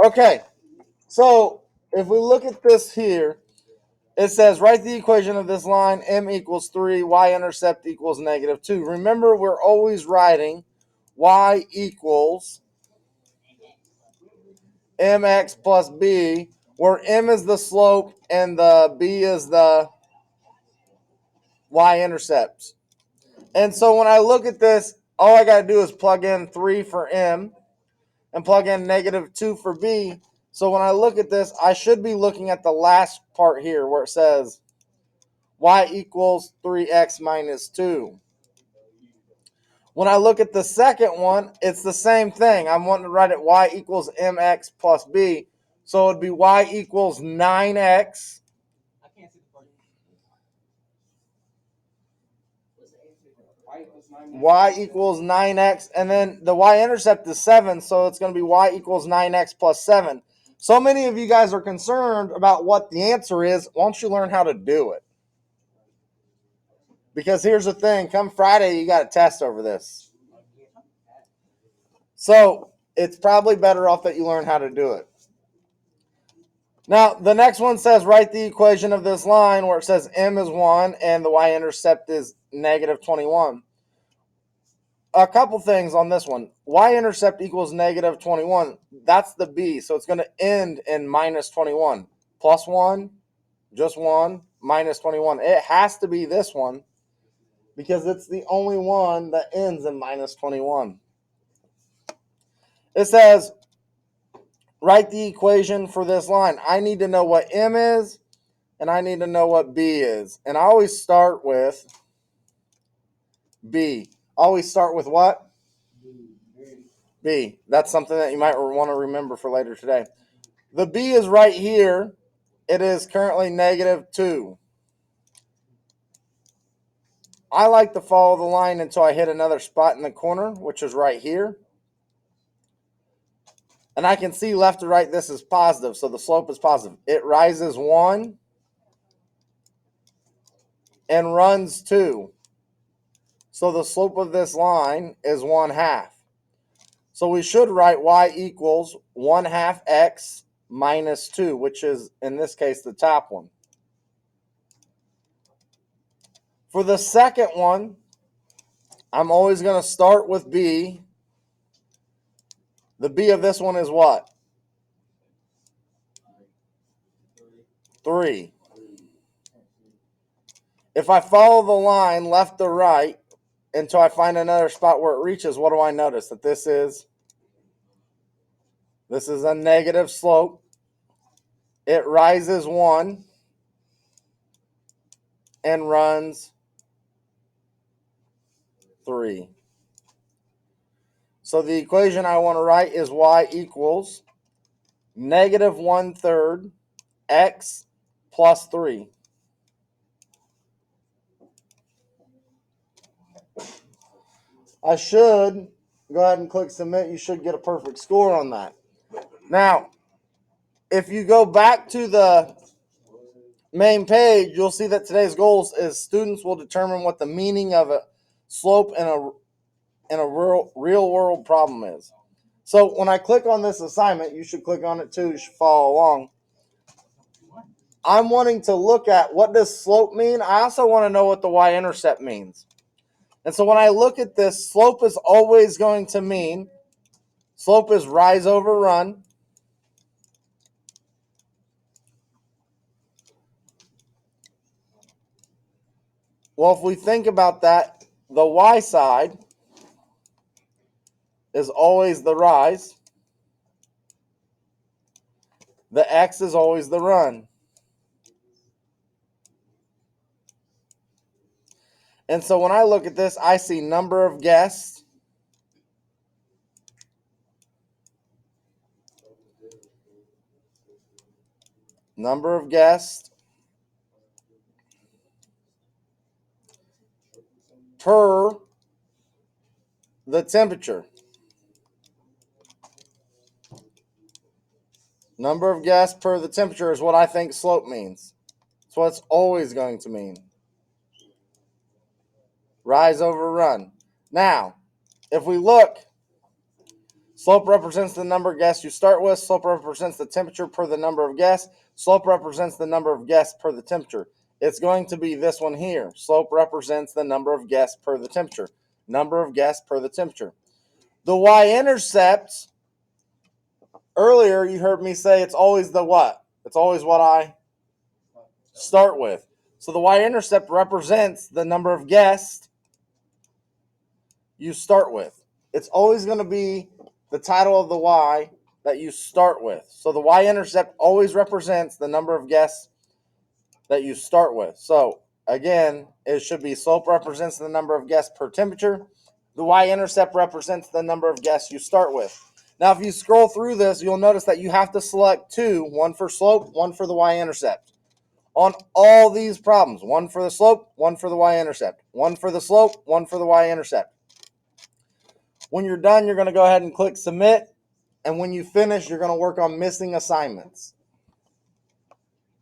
Okay, so if we look at this here, it says write the equation of this line, m equals 3, y-intercept equals -2. Remember, we're always writing y equals mx plus b, where m is the slope and the b is the y-intercepts. And so when I look at this, all I got to do is plug in 3 for m and plug in -2 for b. So when I look at this, I should be looking at the last part here where it says y equals 3x minus 2. When I look at the second one, it's the same thing. I'm wanting to write it y equals mx plus b. So it would be y equals 9x. Y equals 9x, and then the y-intercept is 7, so it's going to be y equals 9x plus 7. So many of you guys are concerned about what the answer is. Why don't you learn how to do it? Because here's the thing. Come Friday, you got a test over this. So it's probably better off that you learn how to do it. Now, the next one says write the equation of this line where it says m is 1 and the y-intercept is -21. A couple things on this one. Y-intercept equals -21. That's the b, so it's going to end in -21. Plus 1, just 1, -21. It has to be this one because it's the only one that ends in -21. It says write the equation for this line. I need to know what m is, and I need to know what b is. And I always start with b. Always start with what? B. That's something that you might want to remember for later today. The b is right here. It is currently -2. I like to follow the line until I hit another spot in the corner, which is right here. And I can see left to right this is positive, so the slope is positive. It rises 1 and runs 2. So the slope of this line is 1/2. So we should write y equals 1/2 x minus 2, which is, in this case, the top one. For the second one, I'm always going to start with b. The b of this one is what? 3. If I follow the line left to right until I find another spot where it reaches, what do I notice? That this is a negative slope. It rises 1 and runs 3. So the equation I want to write is y equals -1/3 x plus 3. I should go ahead and click submit. You should get a perfect score on that. Now, if you go back to the main page, you'll see that today's goals is students will determine what the meaning of a slope in a real world problem is. So when I click on this assignment, you should click on it too. You should follow along. I'm wanting to look at what does slope mean. I also want to know what the y-intercept means. And so when I look at this, slope is always going to mean, slope is rise over run. Well, if we think about that, the y side is always the rise. The x is always the run. And so when I look at this, I see number of guests, per the temperature. Number of guests per the temperature is what I think slope means. That's what it's always going to mean. Rise over run. Now, if we look, Slope represents the number of guests you start with. Slope represents the temperature per the number of guests. Slope represents the number of guests per the temperature. It's going to be this one here. Slope represents the number of guests per the temperature. Number of guests per the temperature. The y-intercept, earlier you heard me say it's always the what? It's always what I start with. So the y-intercept represents the number of guests you start with. It's always going to be the title of the y that you start with. So the y-intercept always represents the number of guests that you start with. So again, it should be slope represents the number of guests per temperature. The y-intercept represents the number of guests you start with. Now, if you scroll through this, you'll notice that you have to select two, one for slope, one for the y-intercept. On all these problems, one for the slope, one for the y-intercept, one for the slope, one for the y-intercept. When you're done, you're going to go ahead and click submit. And when you finish, you're going to work on missing assignments.